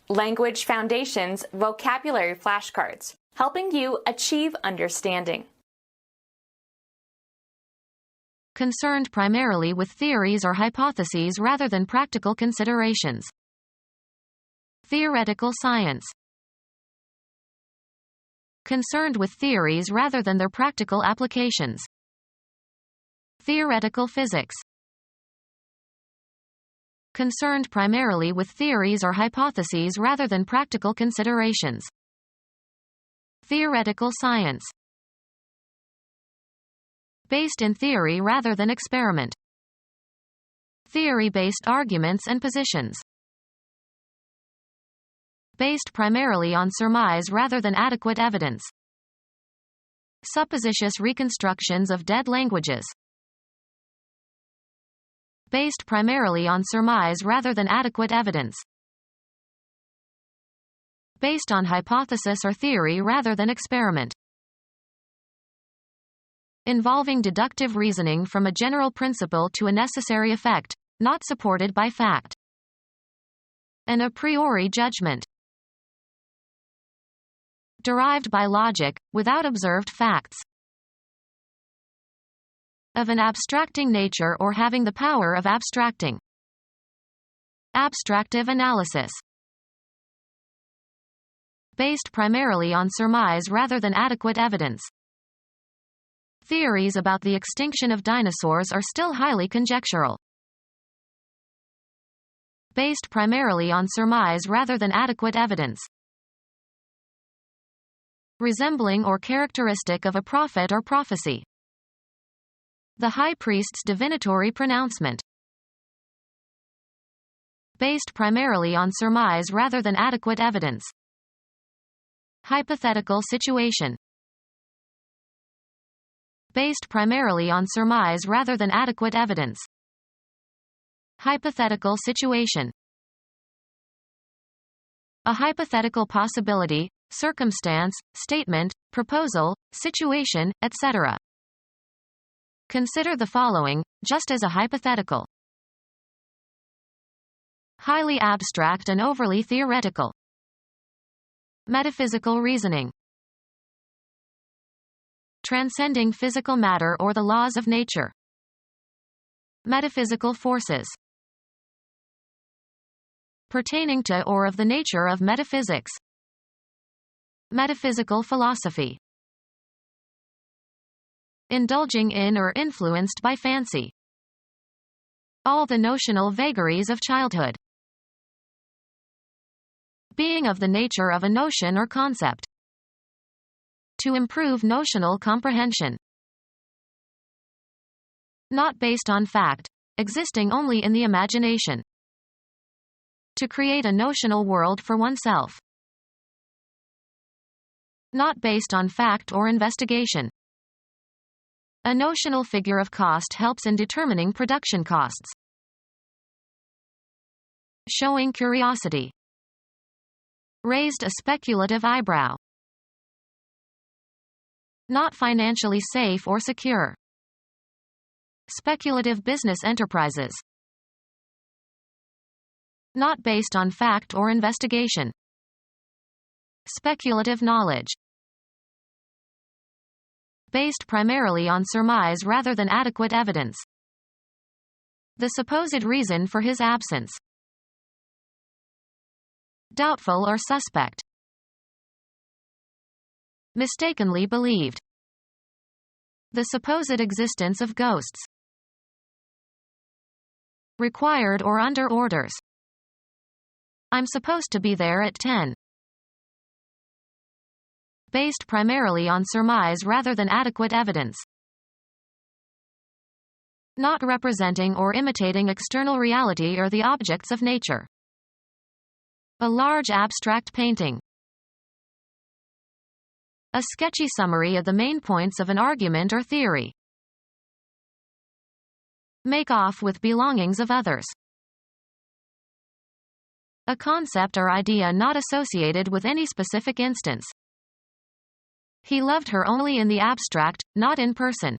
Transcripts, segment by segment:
Language Foundations Vocabulary Flashcards, helping you achieve understanding. Concerned primarily with theories or hypotheses rather than practical considerations. Theoretical science. Concerned with theories rather than their practical applications. Theoretical physics. Concerned primarily with theories or hypotheses rather than practical considerations. Theoretical science. Based in theory rather than experiment. Theory-based arguments and positions. Based primarily on surmise rather than adequate evidence. Suppositious reconstructions of dead languages. Based primarily on surmise rather than adequate evidence. Based on hypothesis or theory rather than experiment. Involving deductive reasoning from a general principle to a necessary effect, not supported by fact. An a priori judgment. Derived by logic, without observed facts. Of an abstracting nature or having the power of abstracting. Abstractive analysis. Based primarily on surmise rather than adequate evidence. Theories about the extinction of dinosaurs are still highly conjectural. Based primarily on surmise rather than adequate evidence. Resembling or characteristic of a prophet or prophecy. The high priest's divinatory pronouncement. Based primarily on surmise rather than adequate evidence. Hypothetical situation. Based primarily on surmise rather than adequate evidence. Hypothetical situation. A hypothetical possibility, circumstance, statement, proposal, situation, etc. Consider the following, just as a hypothetical. Highly abstract and overly theoretical. Metaphysical reasoning. Transcending physical matter or the laws of nature. Metaphysical forces. Pertaining to or of the nature of metaphysics. Metaphysical philosophy. Indulging in or influenced by fancy. All the notional vagaries of childhood. Being of the nature of a notion or concept. To improve notional comprehension. Not based on fact, existing only in the imagination. To create a notional world for oneself. Not based on fact or investigation. A notional figure of cost helps in determining production costs. Showing curiosity. Raised a speculative eyebrow. Not financially safe or secure. Speculative business enterprises. Not based on fact or investigation. Speculative knowledge. Based primarily on surmise rather than adequate evidence. The supposed reason for his absence. Doubtful or suspect. Mistakenly believed. The supposed existence of ghosts. Required or under orders. I'm supposed to be there at 10. Based primarily on surmise rather than adequate evidence. Not representing or imitating external reality or the objects of nature. A large abstract painting. A sketchy summary of the main points of an argument or theory. Make off with belongings of others. A concept or idea not associated with any specific instance. He loved her only in the abstract, not in person.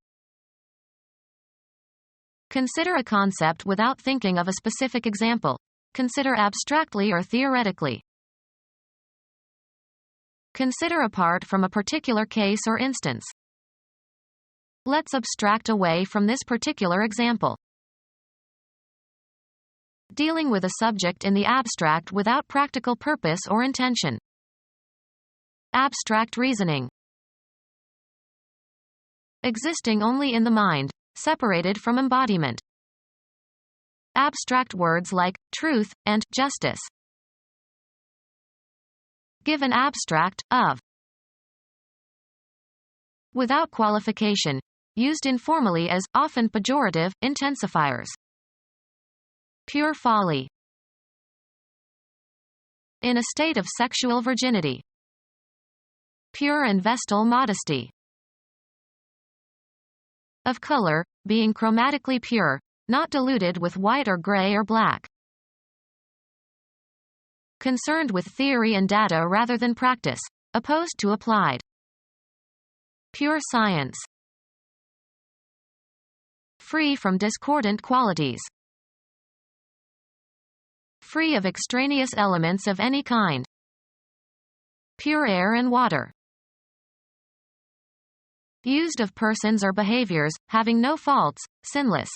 Consider a concept without thinking of a specific example. Consider abstractly or theoretically. Consider apart from a particular case or instance. Let's abstract away from this particular example. Dealing with a subject in the abstract without practical purpose or intention. Abstract reasoning. Existing only in the mind, separated from embodiment. Abstract words like truth and justice. Give an abstract of. Without qualification, used informally as often pejorative intensifiers. Pure folly. In a state of sexual virginity. Pure and vestal modesty. Of color, being chromatically pure, not diluted with white or gray or black. Concerned with theory and data rather than practice, opposed to applied. Pure science. Free from discordant qualities. Free of extraneous elements of any kind. Pure air and water. Used of persons or behaviors, having no faults, sinless.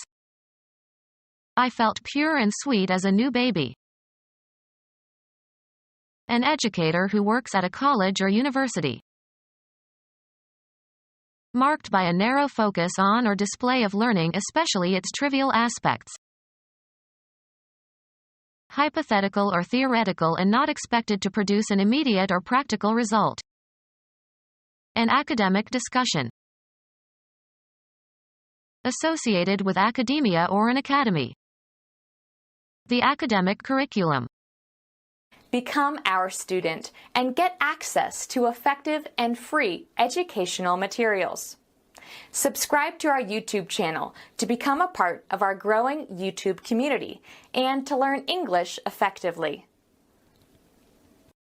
I felt pure and sweet as a new baby. An educator who works at a college or university. Marked by a narrow focus on or display of learning, especially its trivial aspects. Hypothetical or theoretical and not expected to produce an immediate or practical result. An academic discussion. Associated with academia or an academy. The academic curriculum. Become our student and get access to effective and free educational materials. Subscribe to our YouTube channel to become a part of our growing YouTube community and to learn English effectively.